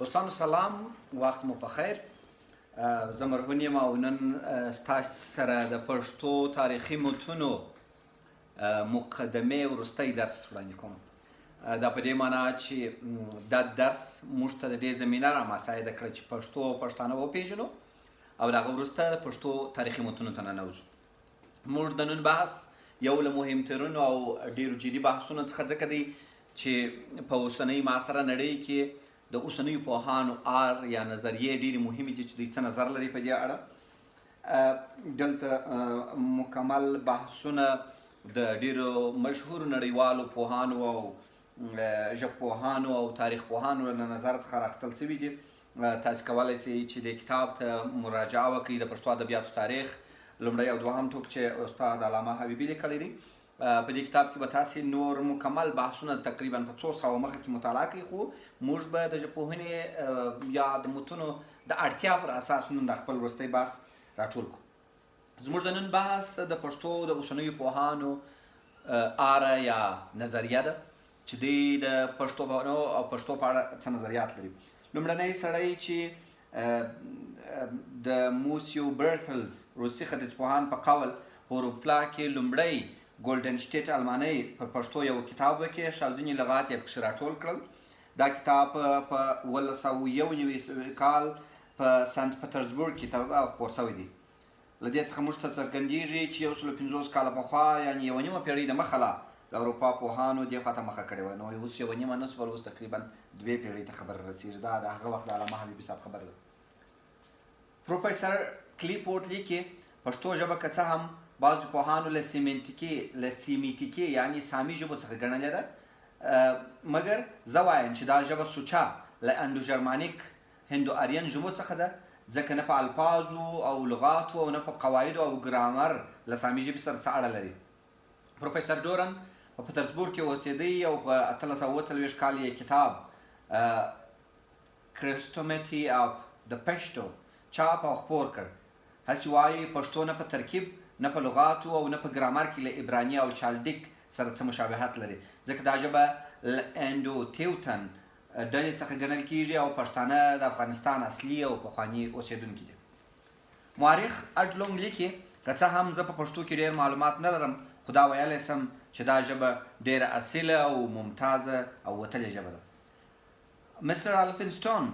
دوستانو سلام، وخت مو په خیر. زه مرهون یم او نن ستاسو سره د پښتو تاریخي متونو مقدمې وروستی درس وړاندې کوم. دا په دې معنا چې دا درس موږ ته د دې زمینه رامساعده کړه چې پښتو او پښتانه وپېژنو او د هغه وروسته د پښتو تاریخي متونو ته ننوځو. موږ د نن بحث یو له مهمترینو او ډېرو جدي بحثونو څخه ځکه دی چې په اوسنۍ معاصره نړۍ کې د اوسنیو پوهانو یا نظریې ډېرې مهمې دي چې دوی څه نظر لري په دې اړه. دلته مکمل بحثونه د ډېرو مشهورو نړیوالو پوهانو او ژبپوهانو او تاریخ پوهانو له نظر څخه راخیستل شوي دي. تاسو کولی شئ چې د کتاب ته مراجعه وکړئ، د پښتو ادبیاتو تاریخ لومړی او دوهم ټوک چې استاد علامه حبیبي لیکلی دی. په دې کتاب کې به تاسې نور مکمل بحثونه تقریبا په 200 مخه کې مطالعه کوئ، خو موږ به د ژبپوهنې یا د متونو د اړتیا پر اساس نن د خپل وروستی بحث راټول کړو. زموږ د نن بحث د پښتو د اوسنیو پوهانو اره یا نظریه ده چې دوی د پښتو او پښتو په اړه څه نظریات لري. لومړنی سړی چې د موسیو برتلز روسي ختیځپوهان په قول هوروپلا کې لومړی ګولډنشټیټ المانۍ په پښتو یو کتاب وکیښ او ځینې لغات یې پکښې راټول کړل. دا کتاب په 1991 کال په سنت پټرزبورګ کې خپور شوی دی. له دې څخه موږ ته څرګندېږي چې 150 کاله پخوا یعنې یوه نیمه پېړۍ د مخه لا د اروپا پوهانو دې خوا ته مخه کړې وه. نو اوس یوه نیمه نه شول، اوس تقریبا 2 پېړۍ ته خبره رسېږي. دا د هغه وخت د علامه حبیبي صاحب خبره ده. پروفیسر کلیپورډ لیکي پښتو ژبه که څه هم بعضو پوهانو له سیمیتیکي یعنې سامي ژبو څخه ګڼلې ده، مګر زه وایم چې دا ژبه سوچه له انډو جرمانیک هندو آرین ژبو څخه ده، ځکه نه په الفاظو او لغاتو او نه په قواعدو او ګرامر له سامي ژبې سره څه اړه لري. پروفیسر ډورن په پترزبورګ کې اوسېدی او په 1840 کال یې کتاب کرسټومیټي اف د پښتو چاپ او خپور کړ. هسې وایي پښتو نه په ترکیب نه په لغاتو او نه په ګرامر کې له عبراني او چالدیک سره څه مشابهت لري، ځکه دا ژبه له انډو تیوتن ډلې څخه ګڼل کېږي او پښتانه د افغانستان اصلي او پخواني اوسېدونکي دي. مورخ اډلونګ لیکي که څه هم زه په پښتو کې ډېر معلومات نه لرم، خو دا ویلی سم چې دا ژبه ډېره اصیله او ممتازه او وتلې ژبه ده. مستر الفنسټون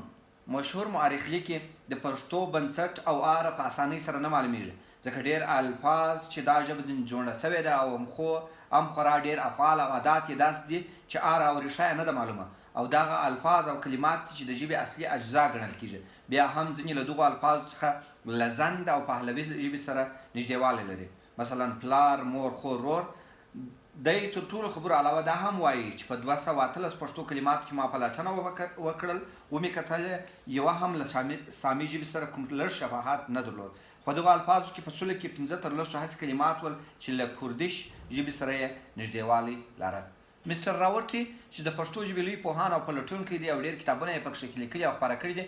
مشهور مورخ لیکي د پښتو بنسټ او اره په اسانۍ سره نه معلومیږي، ځکه ډېر الفاظ چې دا ژبه ځینې جوړه شوې ده او هم خورا ډېر افعال او عادات یې داسې دي چې اره او ریښه یې نه ده معلومه، او دغه الفاظ او کلمات دي چې د ژبې اصلي اجزا ګڼل کېږي. بیا هم ځینې له دغو الفاظو څخه له زند او پهلوي ژبې سره نږدېوالی لري. مثلا پلار، مور، خور، ورور. دی تر ټولو خبرو علاوه دا هم وایي چې په 213 پښتو کلماتو کې ما پلټنه وکړل، ومې کتل یوه هم له سامي ژبې سره کوم لږ شباهت نه درلود. په دغو الفاظو کې په سلو کې 15 تر 10 هسې کلمات ول چې له کوردش ژبې سره یې نږدېوالی لره. مستر راوټي چې د پښتو ژبې لوی پوهان او پلټونکی دی او ډېر کتابونه یې پکښې لیکلي او خپاره کړي دي،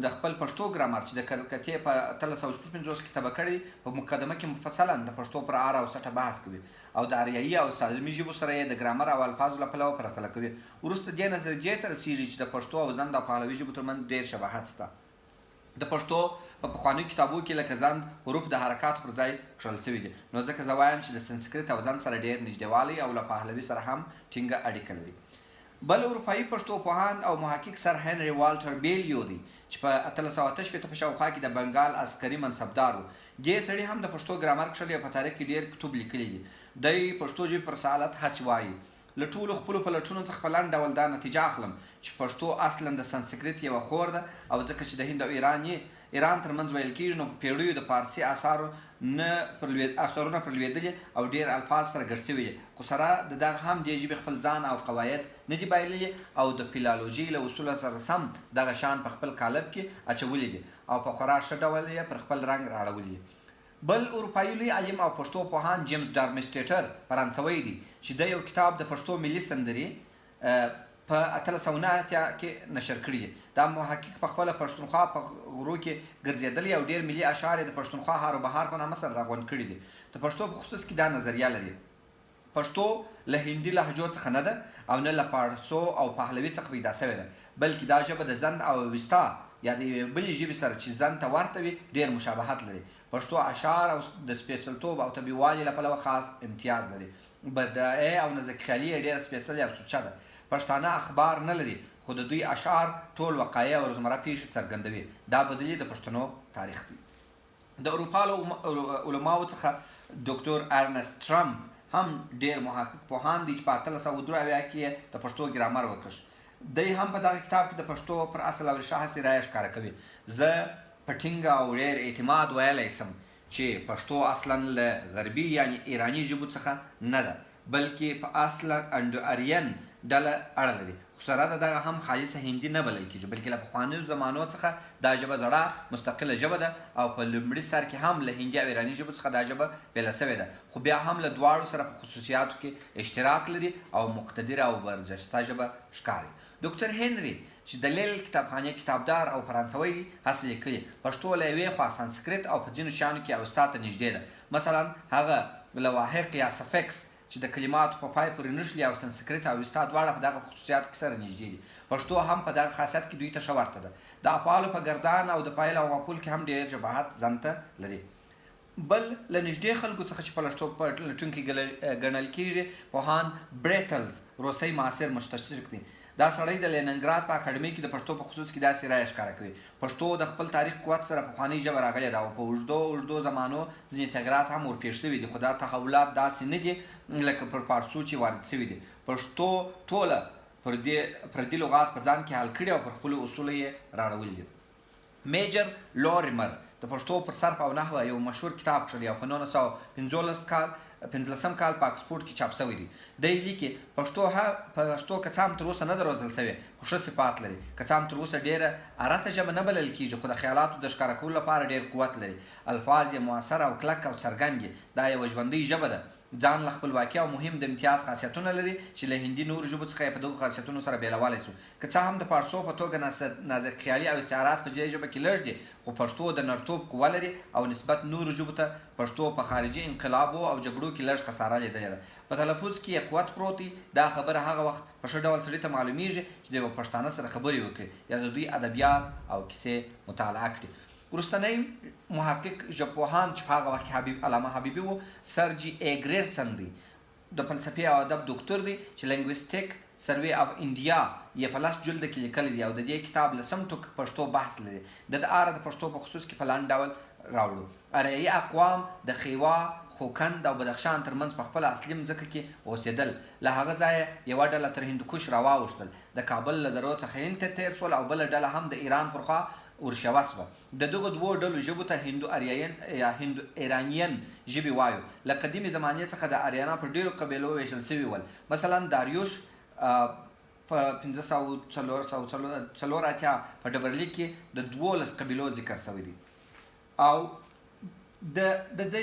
د خپل پښتو ګرامر چې د کلکتې په 1855 کې طبع کړی په مقدمه کې مفصلا د پښتو پر اره او سټه بحث کوي او د اریایي او سالمي ژبو سره یې د ګرامر او الفاظو له پلوه پرتله کوي. وروسته دې نتیجې ته رسېږي چې د پښتو او زند او پهلوي ژبو ترمنځ ډېر شباهت شته. د پښتو په پخوانیو کتابو کې لکه زند حروف د حرکاتو پر ځای کښل شوي دي، نو ځکه زه وایم چې د سنسکریت او زند سره ډېر نږدېوالی او له پهلوي سره هم ټینګه اړیکه لري. بل اروپایي پښتو پوهان او محقق سر هنري والټر بیلیو دی چې په 1888 په شاوخوا کې د بنګال عسکري منصبدار و. دې سړي هم د پښتو ګرامر کښلی او په تاریخ کې ډېر کتب لیکلي دي. دی پښتو ژبې پر سعادت هسې وایي. له ټولو خپلو پلټونو څخه په لنډ ډول دا نتیجه اخلم چې پښتو اصلا د سنسکریت یوه خور ده، او ځکه چې د هند او ایران ترمنځ ویل کېږي، نو په پیړیو د فارسي اثرونه پر لوېدلي او ډېر الفاظ سره ګډ شوي دي، خو سره د دغه هم دې ژبې خپل ځان او قواعد نه دي بایللي او د فیلالوژي له اصولو سره سم دغه شان په خپل قالب کې اچولي دي او په خورا ښه ډول یې پر خپل رنګ راړولي دي. بل اروپایي لوی عالم او پښتو پوهان جیمز ډارمسټیټر فرانسوی دی چې د یو کتاب د پښتو ملي سندرې په 1890 کې نشر کړي دي. دا محقق په خپله پښتونخوا په غرو کې ګرځېدلی او ډېر ملي اشعار یې د پښتونخوا هار و بهار په نامه سره راغونډ کړي دي. د پښتو په خصوص کې دا نظریه لري پښتو له هندي لهجو څخه نه ده او نه له پارسو او پهلوي څخه پیدا شوې ده، بلکې دا ژبه د زند او وستا یا د یوې بلې ژبې سره چې زند ته ورته وي ډېر مشابهت لري. پښتو اشعار او د سپېڅلتوب او طبیعي والي له پلوه خاص امتیاز لري. بدایع او نازک خیالي یې ډېره سپېڅلې او سوچه ده. پښتانه اخبار نه لري، خو د دوی اشعار ټول وقایع او روزمره پیښې څرګندوي. دا بدلې د پښتنو تاریخ دی. د اروپا له علماو څخه ډاکټر ارنست ټرمپ هم ډېر محقق پوهان دي چې په 1883 کې د پښتو ګرامر وکړ. دی هم په دغه کتاب کې د پښتو پر اصل او ریښه هسې رایه ښکاره کوي. زه په ټینګه او ډېر اعتماد ویلی شم چې پښتو اصلا له غربي یعنې ایراني ژبو څخه نه ده، بلکې په اصلا انډو آرین ډله اړه لري. خو سره د دغه هم خالصه هندي نه بلل کېږي، بلکې له پخوانیو زمانو څخه دا ژبه زړه مستقله ژبه ده او په لومړي سر کې هم له هندي او ایراني ژبو څخه دا ژبه بېله سوې ده، خو بیا هم له دواړو سره په خصوصیاتو کې اشتراک لري او مقتدره او برجسته ژبه ښکاري. ډاکټر هنري چې د لیل کتابخانې کتابدار او فرانسوی هسې لیکلي، پښتو له یوې خوا سانسکریت او په ځینو شیانو کې اوستا ته نږدې ده. مثلا هغه لواحق یا سفکس چې د کلماتو په پای پورې نښلي او سانسکریت او اوستا دواړه په دغه خصوصیاتو کې سره نږدې دي. پښتو هم په دغه خاصیت کې دوی ته ښه ورته ده. د افعالو په ګردان او د فاعل او مفعول کې هم ډېر شباهت ځان ته لري. بل له نږدې خلکو څخه چې پښتو په لټون کې ګڼل کېږي پوهان بریتلز روسۍ معاصر مستشرق دی. دا سړی د لیننګراد په اکاډمۍ کې د پښتو په خصوص کې داسې رایه ښکاره کوي. پښتو د خپل تاریخ قوت سره پخوانۍ ژبه راغلې ده او په اوږدو زمانو ځینې تغیرات هم ورپېښ شوي دي، خو دا تحولات داسې نه دي لکه پر پارسو چې وارد شوي دي. پښتو ټوله پردي لغات په ځان کې حل کړي او پر خپلو اصولو یې راړولي دي. میجر لوریمر د پښتو پر صرف او نحوه یو مشهور کتاب کړی او په 1915 کال په اکسفورډ کې چاپ شوی دی. دی لیکي پښتو که څه هم تر اوسه نه ده روزل شوې، خو ښه صفات لري. که څه هم تر اوسه ډېره ارته ژبه نه بلل کېږي، خو د خیالاتو د ښکاره کولو لپاره ډېر قوت لري. الفاظ یې مؤثر او کلک او څرګند دي. دا یوه ژوندۍ ژبه ده. ځان له خپلواکي او مهم د امتیاز خاصیتونه لري چې له هندي نورو ژبو څخه یې په دغو خاصیتونو سره بېلولی شو. که څه هم د پارسو په توګه نازک خیالي او استعارات په دې ژبه کې لږ دي، خو پښتو د نرتوب قوه لري او نسبت نورو ژبو ته پښتو په خارجي انقلابو او جګړو کې لږ خساره لیدلې ده. په تلفظ کې یې قوت پروت دی. دا خبره هغه وخت په ښه ډول سړي ته معلومیږي چې د یوه پښتانه سره خبرې وکړي یا د دوی ادبیات او کیسې مطالعه کړي. وروستنی محقق ژبپوهان چې په هغه وخت کې علامه حبیبي و، سر جي ایګریرسن دی. د فلسفې او ادب ډاکټر دی چې لنګویسټیک سروې اف انډیا یې په 10 جلده کې لیکلی دی او د دې کتاب لسم ټوک پښتو بحث لري. د اره د پښتو په خصوص کې په لاندې ډول راوړو. اریایي اقوام د خیوا، خوکند او بدخشان ترمنځ په خپله اصلي مځکه کې اوسېدل. له هغه ځایه یوه ډله تر هندوکش راواوښتل، د کابل له درو څخه هند ته تېر شول او بله ډله هم د ایران پر خوا ورشوه شوه. د دغو دوو ډلو ژبو ته هندو آریاین یا هندو ایرانین ژبې وایو. له قدیمې زمانې څخه د آریانا په ډېرو قبیلو ویشل شوي ول. مثلا داریوش په 1584 په ډبرلیک کې د 12 قبیلو ذکر شوی دی او د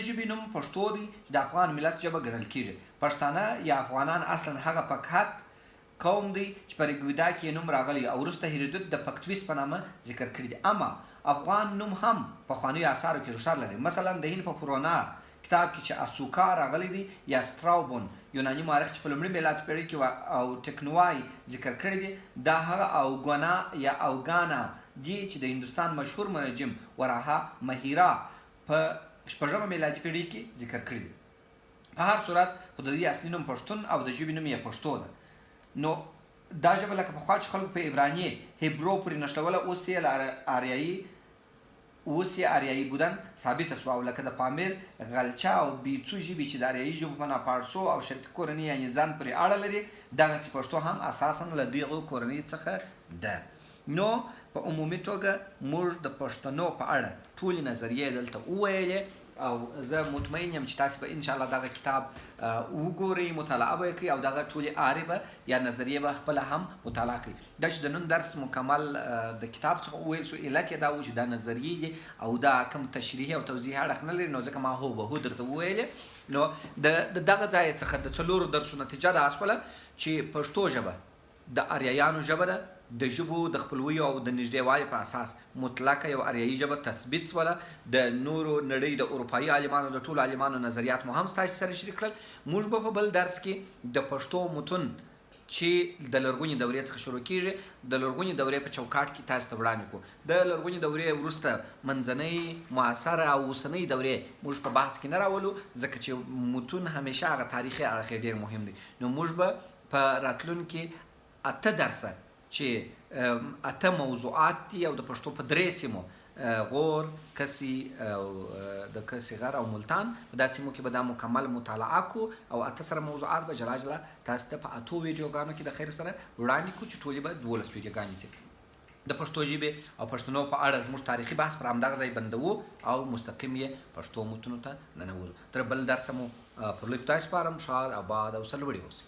ژبې نوم پښتو دی چې د افغان ملت ژبه ګڼل کېږي. پښتانه یا افغانان اصلا هغه پکهت قوم دی چې په ریګویدا کې نوم راغلی او وروسته هیرودوت د پکتویس په نامه ذکر کړی دی. اما افغان نوم هم پخوانیو اثارو کې ریښه لري. مثلا د هند په پورونار کتاب کې چې اسوکا راغلی دی یا ستراوبون یوناني مورخ چې په لومړۍ میلادي پېړۍ کې او ټکنوای ذکر کړی دی، دا هغه اوګانا یا اوګانا دی چې د هندوستان مشهور منجم وراها مهیرا په 6مه میلادي پېړۍ کې ذکر کړی دی. په هر صورت خو د دې اصلي نوم پښتون او د ژبې نوم یې پښتو ده. نو دا ژبه لکه پخوا چې خلکو په عبراني هیبرو پورې نښلوله، اوس یې آریایي بودن ثابته شوه او لکه د پامیر، غلچه او بیڅو ژبې چې د آریایي ژبو په ناپارسو او شرقي کورنۍ یعنې ځان پورې اړه لري، دغسې پښتو هم اساسا له دغو کورنۍ څخه ده. نو په عمومي توګه موږ د پښتنو په اړه ټولې نظریې دلته وویلې او زه مطمئن یم چې تاسې به انشاءالله دغه کتاب وګورئ، مطالعه به یې کوئ او دغه ټولې ارې به یا نظریې به خپله هم مطالعه کوئ. دا چې د نن درس مکمل د کتاب څخه وویل شو، علت یې دا و چې دا نظریې دي او دا کوم تشریحي او توضیحي اړخ نه لري، نو ځکه ما هوبهو درته وویلې. نو د دغه ځای څخه د 4 درسو نتیجه دا شوله چې پښتو ژبه د آریایانو ژبه ده د ژبو د خپلویو او د نږدېوالي په اساس مطلقه یو اریایي ژبه تثبیت سوله. د نورو نړۍ د اروپایي عالمانو د ټولو عالمانو نظریات مو هم ستاسې سره شریک کړل. موږ به په بل درس کې د پښتو متون چې د لرغونې دورې څخه شروع کیږي د لرغونې دورې په چوکاټ کې تاسو ته وړاندې کړو. د لرغونې دورې وروسته منځنۍ معاصره او اوسنۍ دورې موږ په بحث کې نه راولو ځکه چې متون همیشه هغه تاریخي اړخ یې ډېر مهم دی. نو موږ به په راتلونکي 8 درسه چې 8 موضوعات دي او د پښتو په 3 سیمو غور، کسی او د کسی غر او ملتان په دا سیمو کې به دا مکمل مطالعه کو او 8 سره موضوعات به جلا جلا تاسو ته په 8 ویډیوګانو کې د خیر سره وړاندې کو چې ټولې به 12 ویډیوګانې سي. د پښتو ژبې او پښتنو په اړه زموږ تاریخي بحث پر همدغه ځای بندوو او مستقیم یې پښتو متونو ته ننوځو. تر بل درسه مو پر لږ خدای سپارم. ښاد، اباد او سرلوړي اوسئ.